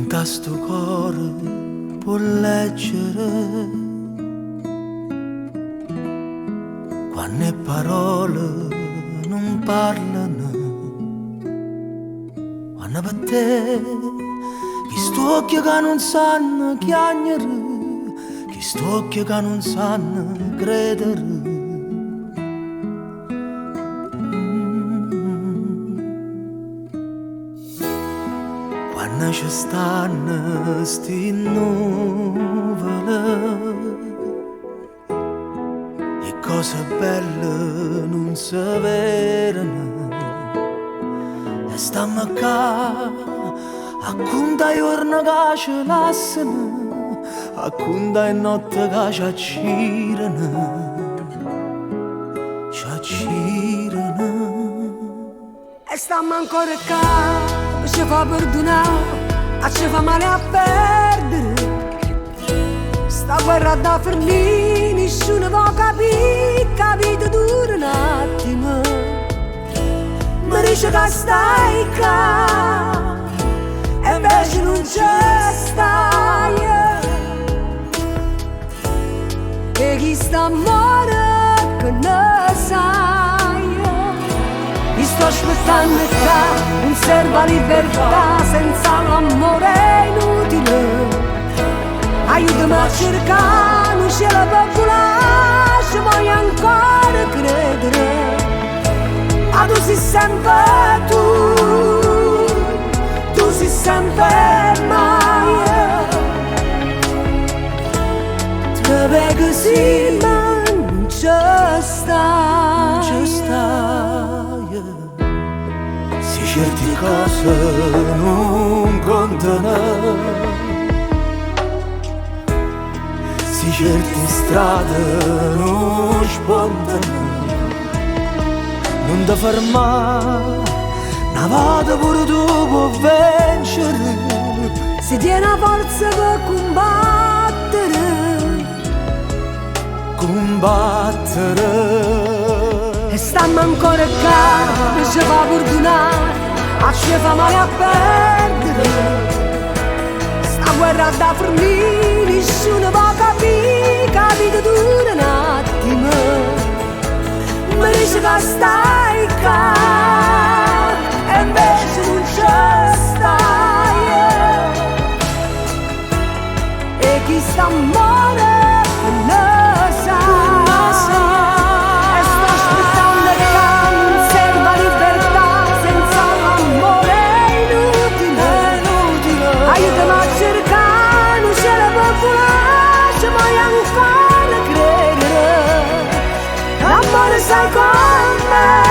quanto sto cuore può leggere, quando le parole non parlano, quando per te chi sto occhio che non sanno chiagnere, chi sto occhio che non sanno credere. Quando ci stanno sti nuvole e cose belle non si vedono, e stiamo qua a contai giorni che ci lasciano, a contai notte che ci accirano, ci accirano. E stiamo ancora qua, ci fa perdonare, ci fa male a perdere. Sta guerra da finire, nessuno può capire, capite dura un attimo. Mi dice che stai qua, e invece non c'è stai. E chi sta a morire che ne sai. Mi sto aspettando qua, non serve libertà, senza l'amore è inutile. Aiutami a cercare un cielo popolare, ci voglio ancora credere. Ma tu sei sempre tu sei sempre mai. Te vedo così ma non ci stai, Ci stai, se certe cose non contano, se certe strade non spuntano, non ti fermare, una volta pure tu puoi vincere. se tiene la forza per combattere. E stiamo ancora qua, ci fa perdonare, ci fa male a perdere. Sta guerra da finire, nessuno può capire, capite dura un attimo. Mi dice che stai qua, e invece non c'è stai. E chi sta a morire lo sa. E sto aspettando che non serva libertà, senza l'amore è inutile. Aiutami a cercare un cielo popolare, ci voglio ancora credere. L'amore sai con me.